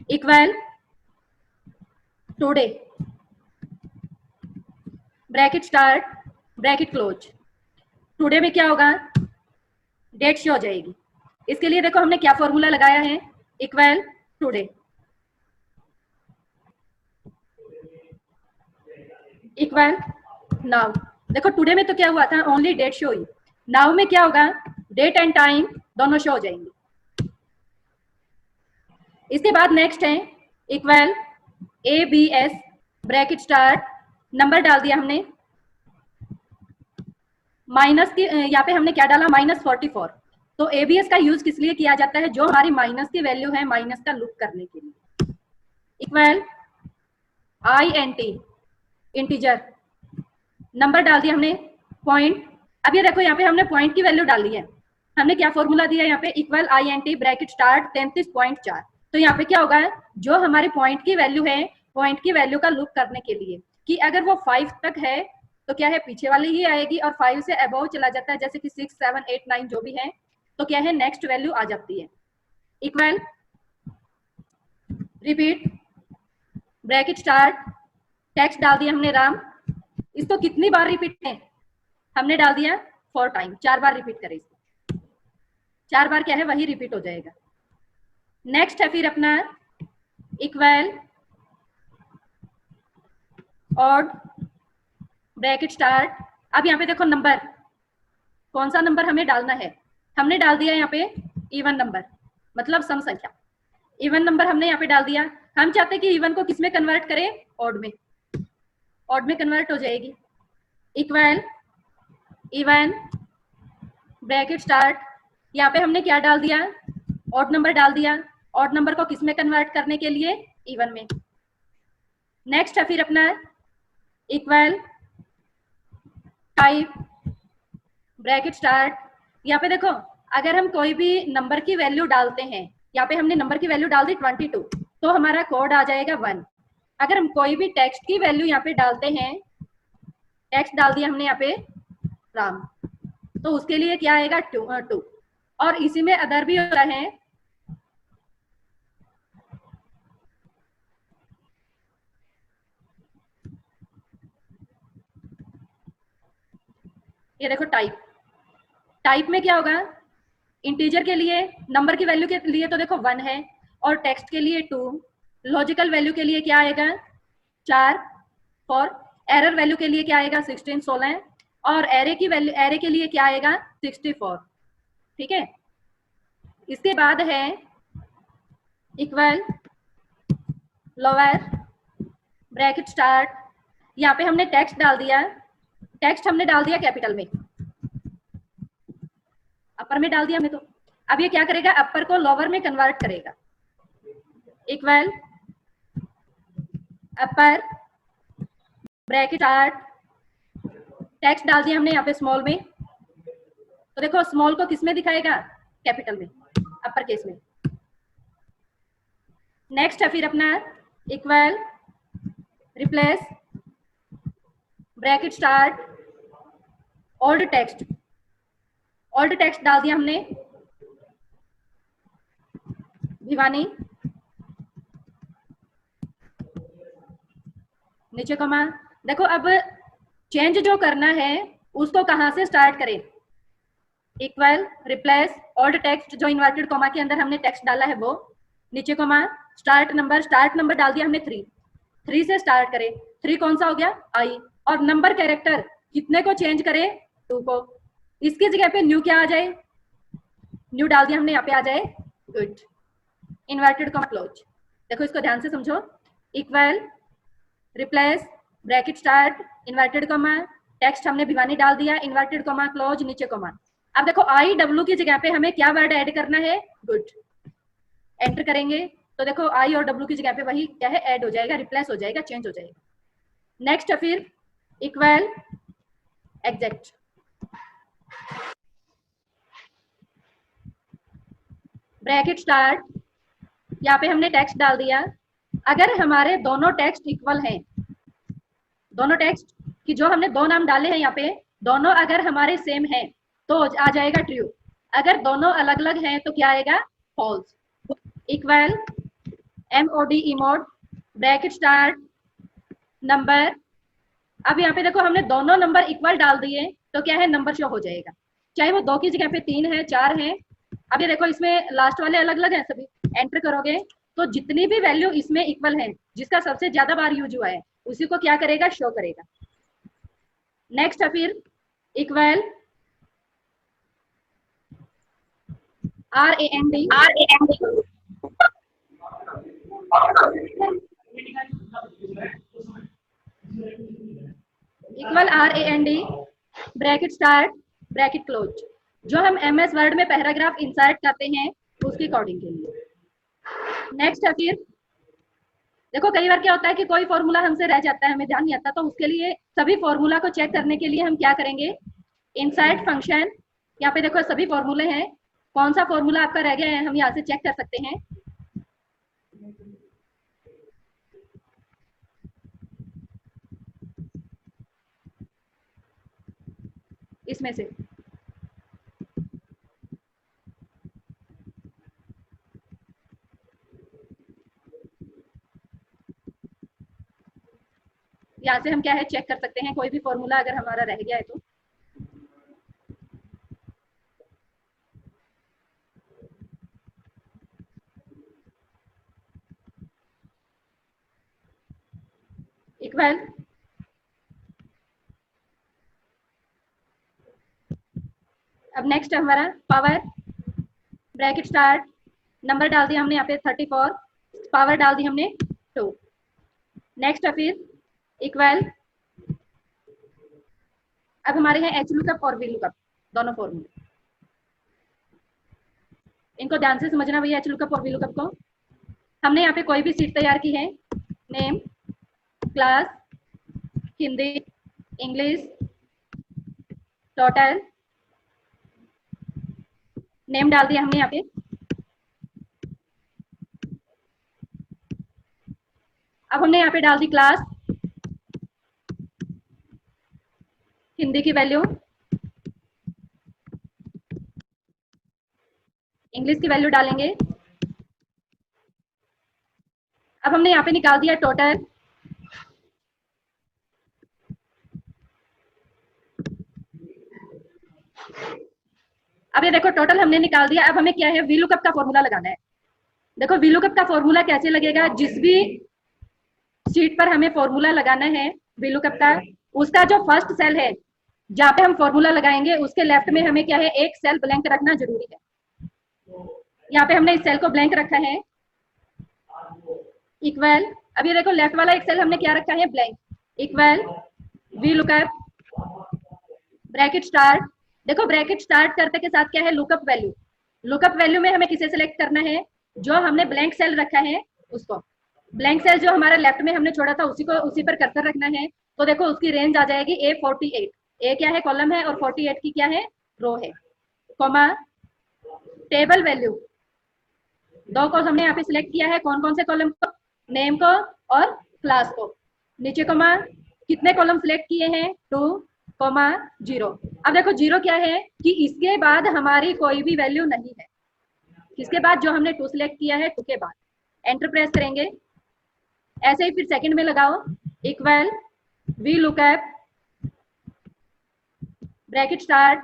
Equal today bracket start bracket close. Today में क्या होगा, डेट शो हो जाएगी। इसके लिए देखो हमने क्या फॉर्मूला लगाया है, इक्वल टुडे इक्वल नाउ। देखो टुडे में तो क्या हुआ था, ओनली डेट शो हुई। नाउ में क्या होगा, डेट एंड टाइम दोनों शो हो जाएंगे। इसके बाद नेक्स्ट है equal ABS bracket start, number डाल दिया हमने, माइनस की यहाँ पे हमने क्या डाला, -44। तो ABS का यूज किस लिए किया जाता है, जो हमारी माइनस की वैल्यू है माइनस का लुक करने के लिए। इक्वल INT इंटीजर, नंबर डाल दिया हमने, पॉइंट। अब ये देखो यहाँ पे हमने पॉइंट की वैल्यू डाली है। हमने क्या फॉर्मूला दिया यहाँ पे, इक्वल INT ब्रैकेट स्टार्ट 33.4। तो यहाँ पे क्या होगा, जो हमारे पॉइंट की वैल्यू है, पॉइंट की वैल्यू का लुक करने के लिए कि अगर वो 5 तक है तो क्या है, पीछे वाली ही आएगी, और 5 से अबव चला जाता है, जैसे कि 6, 7, 8, 9 जो भी है, तो क्या है, नेक्स्ट वैल्यू आ जाती है। Equal repeat bracket start, text डाल दिया हमने राम। इसको कितनी बार रिपीट है, हमने डाल दिया 4 टाइम, 4 बार रिपीट करें इसको, 4 बार क्या है वही रिपीट हो जाएगा। नेक्स्ट है फिर अपना इक्वल ऑड ब्रैकेट स्टार्ट। अब यहाँ पे देखो नंबर, कौन सा नंबर हमें डालना है, हमने डाल दिया यहाँ पे इवन नंबर, मतलब सम संख्या। इवन नंबर हमने यहाँ पे डाल दिया। हम चाहते हैं कि इवन को किस में कन्वर्ट करें, ऑड में, ऑड में कन्वर्ट हो जाएगी। इक्वल इवन ब्रैकेट स्टार्ट, यहाँ पे हमने क्या डाल दिया, ऑड नंबर डाल दिया। ऑड नंबर को किस में कन्वर्ट करने के लिए, इवन में। नेक्स्ट है फिर अपना इक्वल टाइप ब्रैकेट स्टार्ट। यहाँ पे देखो अगर हम कोई भी नंबर की वैल्यू डालते हैं, यहाँ पे हमने नंबर की वैल्यू डाल दी 22, तो हमारा कोड आ जाएगा 1। अगर हम कोई भी टेक्स्ट की वैल्यू यहाँ पे डालते हैं, टेक्स्ट डाल दिया हमने यहाँ पे राम, तो उसके लिए क्या आएगा, 2। और इसी में अदर भी होता है, ये देखो टाइप। टाइप में क्या होगा, इंटीजर के लिए, नंबर की वैल्यू के लिए तो देखो 1 है, और टेक्स्ट के लिए 2, लॉजिकल वैल्यू के लिए क्या आएगा 4, और एरर वैल्यू के लिए क्या आएगा 16, 16, और एरे की वैल्यू, एरे के लिए क्या आएगा 64। ठीक है। इसके बाद है इक्वल लोअर ब्रैकेट स्टार्ट। यहाँ पे हमने टेक्स्ट डाल दिया, टेक्स्ट हमने डाल दिया कैपिटल में, अपर में डाल दिया हमने। तो अब ये क्या करेगा, अपर को लोअर में कन्वर्ट करेगा। इक्वल अपर ब्रैकेट स्टार्ट, टेक्स्ट डाल दिया हमने यहाँ पे स्मॉल में, तो देखो स्मॉल को किस में दिखाएगा, कैपिटल में, अपर केस में। नेक्स्ट है फिर अपना equal replace bracket start old text. Old text डाल दिया हमने, भिवानी, नीचे कमा। देखो अब चेंज जो करना है उसको कहां से स्टार्ट करें, इक्वल रिप्लेस ओल्ड टेक्स्ट, जो इन्वर्टेड कॉमा के अंदर हमने टेक्स्ट डाला है वो, नीचे comma, start number. Start number डाल दिया हमने 3 से स्टार्ट करें। 3 कौन सा हो गया, आई, और नंबर कैरेक्टर कितने को चेंज करें, 2 को। इसकी जगह पे न्यू क्या आ जाए, न्यू डाल दिया हमने, यहाँ पे आ जाए गुड, इन्वर्टेड कॉमा क्लोज। देखो इसको ध्यान से समझो, equal replace bracket start inverted comma, text हमने भिवानी डाल दिया, इन्वर्टेड कॉमा क्लोज, नीचे कॉमा। अब देखो IW की जगह पे हमें क्या वर्ड ऐड करना है, गुड, एंटर करेंगे तो देखो I और W की जगह पे वही क्या है, ऐड हो जाएगा, रिप्लेस हो जाएगा, चेंज हो जाएगा। नेक्स्ट है फिर इक्वल एग्जैक्ट, ब्रैकेट स्टार्ट, यहाँ पे हमने टेक्स्ट डाल दिया। अगर हमारे दोनों टेक्स्ट इक्वल हैं, दोनों टेक्स्ट की जो हमने 2 नाम डाले हैं यहाँ पे, दोनों अगर हमारे सेम हैं तो आ जाएगा ट्रू। अगर दोनों अलग अलग हैं तो क्या आएगा, false. Equal MODE mode, bracket start, number. अब यहाँ पे देखो हमने दोनों नंबर इक्वल डाल दिए तो क्या है, नंबर शो हो जाएगा, चाहे वो 2 की जगह पे 3 है, 4 है। अब ये देखो इसमें लास्ट वाले अलग अलग हैं सभी, एंटर करोगे तो जितनी भी वैल्यू इसमें इक्वल है, जिसका सबसे ज्यादा बार यूज हुआ है उसी को क्या करेगा, शो करेगा। नेक्स्ट है फिर equal RAND, equal RAND, bracket start, bracket close, जो हम MS वर्ड में पैराग्राफ इंसर्ट करते हैं उसकी अकॉर्डिंग के लिए। नेक्स्ट है फिर देखो कई बार क्या होता है कि कोई फॉर्मूला हमसे रह जाता है, हमें ध्यान नहीं आता, तो उसके लिए सभी फॉर्मूला को चेक करने के लिए हम क्या करेंगे, इंसर्ट फंक्शन। यहाँ पे देखो सभी फॉर्मूले हैं, कौन सा फॉर्मूला आपका रह गया है हम यहाँ से चेक कर सकते हैं। इसमें से यहाँ से हम क्या है चेक कर सकते हैं, कोई भी फॉर्मूला अगर हमारा रह गया है तो। इक्वल अब नेक्स्ट हमारा पावर, ब्रैकेट स्टार्ट, नंबर डाल दिया हमने यहाँ पे 34, पावर डाल दी हमने 2। नेक्स्ट है फिर इक्वल, अब हमारे हैं एच लुकअप और वी लुकअप दोनों फॉर्मूले, इनको ध्यान से समझना भैया। एच लुकअप और वी लुकअप को हमने यहाँ पे कोई भी सीट तैयार की है, name, class, Hindi, English, total, name डाल दिया हमने यहाँ पे। अब हमने यहाँ पे डाल दी क्लास, हिंदी की वैल्यू, इंग्लिश की वैल्यू डालेंगे। अब हमने यहाँ पे निकाल दिया टोटल, अब ये देखो टोटल हमने निकाल दिया। अब हमें क्या है, वी लुकअप का फॉर्मूला लगाना है। देखो वी लुकअप का फॉर्मूला कैसे लगेगा, जिस भी शीट पर हमें फॉर्मूला लगाना है वी लुकअप का, उसका जो फर्स्ट सेल है जहाँ पे हम फॉर्मूला लगाएंगे उसके लेफ्ट में हमें क्या है, एक सेल ब्लैंक रखना जरूरी है। यहाँ पे हमने इस सेल को ब्लैंक रखा है, इक्वल, अब ये देखो लेफ्ट वाला एक सेल हमने क्या रखा है, blank, equal V lookup, bracket start. देखो ब्रैकेट स्टार्ट करते के साथ क्या है, लुकअप वैल्यू, लुकअप वैल्यू में हमें किसे सिलेक्ट करना है, जो हमने ब्लैंक सेल रखा है उसको, ब्लैंक सेल जो हमारा लेफ्ट में हमने छोड़ा था उसी को, उसी पर कर्सर रखना है। तो देखो उसकी रेंज आ जाएगी A48, ए क्या है, कॉलम है, और 48 की क्या है, रो है, कॉमा टेबल वैल्यू, दो को हमने यहाँ पे सिलेक्ट किया है, कौन कौन से कॉलम को, नेम को और क्लास को, नीचे कॉमा कितने कॉलम सिलेक्ट किए हैं, 2, 0। अब देखो 0 क्या है कि इसके बाद हमारी कोई भी वैल्यू नहीं है, किसके बाद, जो हमने 2 सिलेक्ट किया है 2 के बाद, एंटर प्रेस करेंगे। ऐसे ही फिर सेकंड में लगाओ, equal V lookup, bracket start,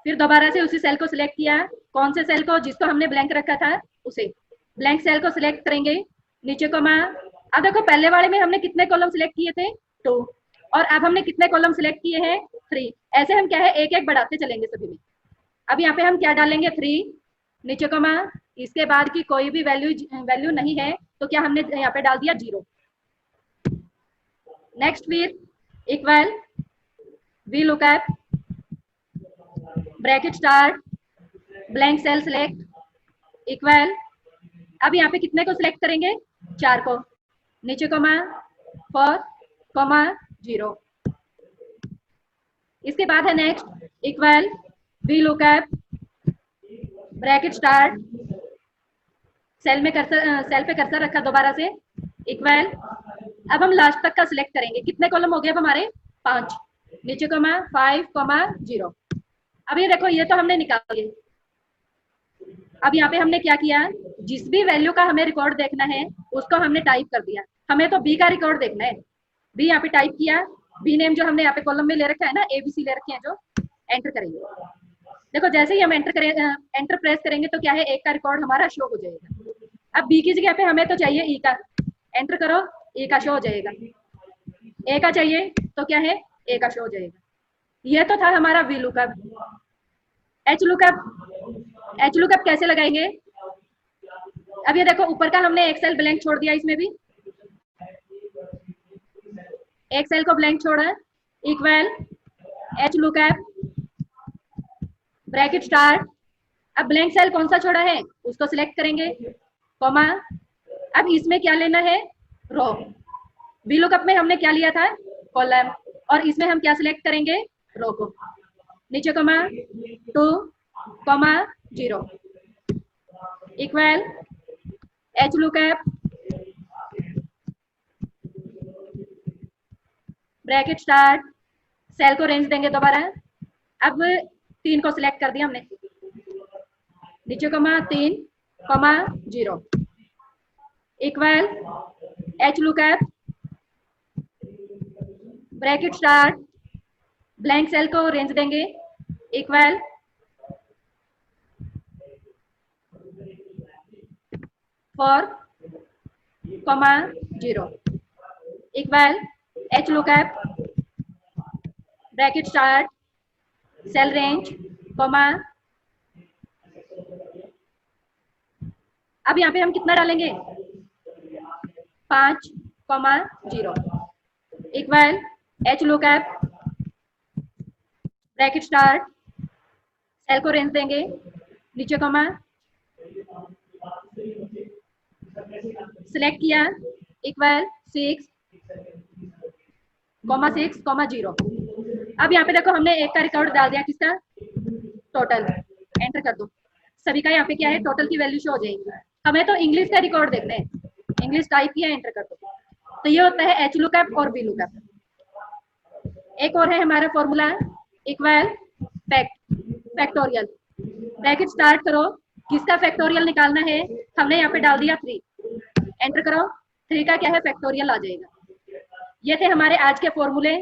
फिर दोबारा से उसी सेल को सिलेक्ट किया, कौन से सेल को, जिसको हमने ब्लैंक रखा था उसे, ब्लैंक सेल को सिलेक्ट करेंगे, नीचे कॉमा। अब देखो पहले वाले में हमने कितने कॉलम सिलेक्ट किए थे, 2, और अब हमने कितने कॉलम सिलेक्ट किए हैं, 3। ऐसे हम क्या है एक एक बढ़ाते चलेंगे सभी में। अब यहाँ पे हम क्या डालेंगे, 3, नीचे कॉमा, इसके बाद की कोई भी वैल्यू नहीं है तो क्या हमने यहाँ पे डाल दिया 0। नेक्स्ट फिर equal V lookup, bracket start, blank cell select, equal, अब यहाँ पे कितने को सिलेक्ट करेंगे, 4 को, नीचे कॉमा 4, 0। इसके बाद है next equal V lookup, bracket start, cell में कर्सर, सेल पे कर्सर रखा दोबारा से, इक्वल, अब हम लास्ट तक का सिलेक्ट करेंगे, कितने कॉलम हो गए अब हमारे, 5, नीचे कॉमा 5, 0। अब ये देखो, ये तो हमने निकाल लिया। अब यहाँ पे हमने क्या किया, जिस भी वैल्यू का हमें रिकॉर्ड देखना है उसको हमने टाइप कर दिया। हमें तो बी का रिकॉर्ड देखना है, बी यहाँ पे टाइप किया। बी नेम जो हमने यहाँ पे कॉलम में ले रखा है ना, एबीसी ले रखे हैं, जो एंटर करेंगे। देखो जैसे ही हम एंटर करें, एंटर प्रेस करेंगे तो क्या है, एक का रिकॉर्ड हमारा शो हो जाएगा। अब बी की जगह पे हमें तो चाहिए ई का, एंटर करो, ई का शो हो जाएगा। ए का चाहिए तो क्या है, ए का शो हो जाएगा। ये तो था हमारा वी लुकअप। एच लुकअप कैसे लगाएंगे? अब ये देखो, ऊपर का हमने एक सेल ब्लैंक छोड़ दिया, इसमें भी एक सेल को ब्लैंक छोड़ा, equal H lookup bracket start. अब ब्लैंक सेल कौन सा छोड़ा है उसको सिलेक्ट करेंगे, कॉमा। अब इसमें क्या लेना है, रो। वी लुकअप में हमने क्या लिया था, कॉलम, और इसमें हम क्या सिलेक्ट करेंगे, रो को। नीचे comma 2 comma 0 equal H lookup bracket start, cell को रेंज देंगे दोबारा। अब 3 को सिलेक्ट कर दिया हमने, नीचे comma 3 comma 0 equal H lookup bracket start, blank cell को रेंज देंगे, equal four comma 0 equal H lookup bracket start, cell range, comma. अब यहाँ पे हम कितना डालेंगे, 5 comma 0 equal H lookup bracket start, cell को रेंज देंगे, नीचे कॉमा, सिलेक्ट किया, इक्वल 6 कॉमा 6 कॉमा 0। अब यहाँ पे देखो, हमने एक का रिकॉर्ड डाल दिया, किसका, टोटल। एंटर कर दो, सभी का यहाँ पे क्या है, टोटल की वैल्यू शो हो जाएगी। हमें तो इंग्लिश का रिकॉर्ड देखना है, इंग्लिश टाइप किया, एंटर कर दो। तो ये होता है एच लुकअप और वी लुकअप। एक और है हमारा formula, equal factorial. Bracket start करो, किसका फैक्टोरियल निकालना है, हमने यहाँ पे डाल दिया 3, एंटर करो, 3 का क्या है, फैक्टोरियल आ जाएगा। ये थे हमारे आज के फॉर्मूले।